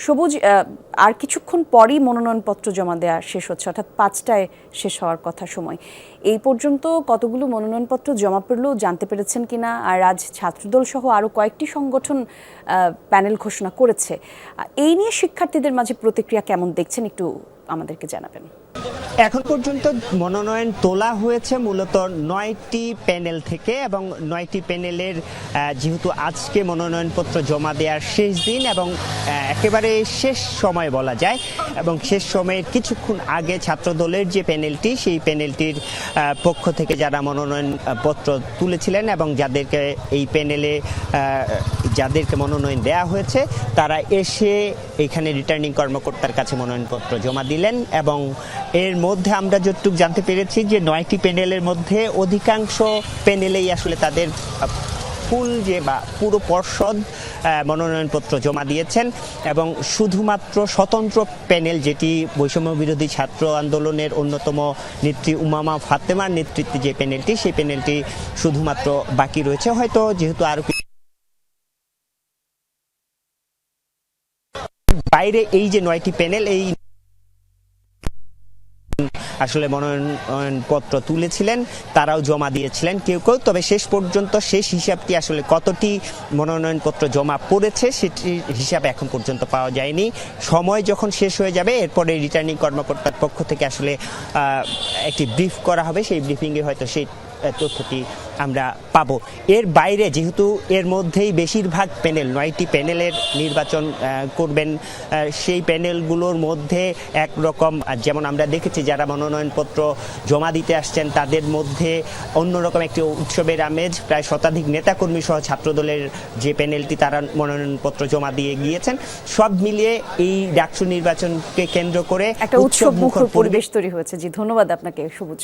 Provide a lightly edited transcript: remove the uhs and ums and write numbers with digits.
সবুজ, আর কিছুক্ষণ পরই মনোনয়নপত্র জমা দেওয়া শেষ হচ্ছে, অর্থাৎ 5টায় শেষ হওয়ার কথা সময়। এই পর্যন্ত কতগুলো মনোনয়নপত্র জমা পড়লেও জানতে পেরেছেন কিনা? আর আজ ছাত্রদল সহ আরও কয়েকটি সংগঠন প্যানেল ঘোষণা করেছে। এই নিয়ে শিক্ষার্থীদের মাঝে প্রতিক্রিয়া কেমন দেখছেন, একটু আমাদেরকে জানাবেন। এখন পর্যন্ত মনোনয়ন তোলা হয়েছে মূলত 9টি প্যানেল থেকে, এবং 9টি প্যানেলের যেহেতু আজকে মনোনয়নপত্র জমা দেওয়ার শেষ দিন এবং একেবারে শেষ সময় বলা যায়, এবং শেষ সময়ের কিছুক্ষণ আগে ছাত্রদলের যে প্যানেলটি, সেই প্যানেলটির পক্ষ থেকে যারা মনোনয়নপত্র তুলেছিলেন এবং যাদেরকে এই প্যানেলে যাদেরকে মনোনয়ন দেওয়া হয়েছে, তারা এসে এখানে রিটার্নিং কর্মকর্তার কাছে মনোনয়নপত্র জমা দিলেন। এবং এর মধ্যে আমরা যতটুকু জানতে পেরেছি যে 9টি প্যানেলের মধ্যে অধিকাংশ প্যানেলেই আসলে তাদের ফুল যে বা পুরো পর্ষদ মনোনয়নপত্র জমা দিয়েছেন, এবং শুধুমাত্র স্বতন্ত্র প্যানেল, যেটি বৈষম্য বিরোধী ছাত্র আন্দোলনের অন্যতম নেত্রী উমামা ফাতেমার নেতৃত্বে যে প্যানেলটি, সেই প্যানেলটি শুধুমাত্র বাকি রয়েছে। হয়তো যেহেতু আরো বাইরে এই যে 9টি প্যানেল, এই আসলে মনোনয়নপত্র তুলেছিলেন, তারাও জমা দিয়েছিলেন কেউ কেউ। তবে শেষ পর্যন্ত শেষ হিসাবটি আসলে কতটি মনোনয়নপত্র জমা পড়েছে সেটির হিসাব এখন পর্যন্ত পাওয়া যায়নি। সময় যখন শেষ হয়ে যাবে, এরপরে রিটার্নিং কর্মকর্তার পক্ষ থেকে আসলে একটি ব্রিফ করা হবে, সেই ব্রিফিংয়ে হয়তো সেই তথ্যটি আমরা পাবো। এর বাইরে যেহেতু এর মধ্যেই বেশিরভাগ প্যানেল 9টি প্যানেলের নির্বাচন করবেন, সেই প্যানেলগুলোর মধ্যে একরকম, যেমন আমরা দেখেছি যারা মনোনয়নপত্র জমা দিতে আসছেন তাদের মধ্যে অন্যরকম একটি উৎসবের আমেজ। প্রায় শতাধিক নেতাকর্মী সহ ছাত্রদলের যে প্যানেলটি, তারা মনোনয়নপত্র জমা দিয়ে গিয়েছেন। সব মিলিয়ে এই ডাকসু নির্বাচনকে কেন্দ্র করে একটা উৎসব মুখর পরিবেশ তৈরি হয়েছে। জি, ধন্যবাদ আপনাকে সবুজ।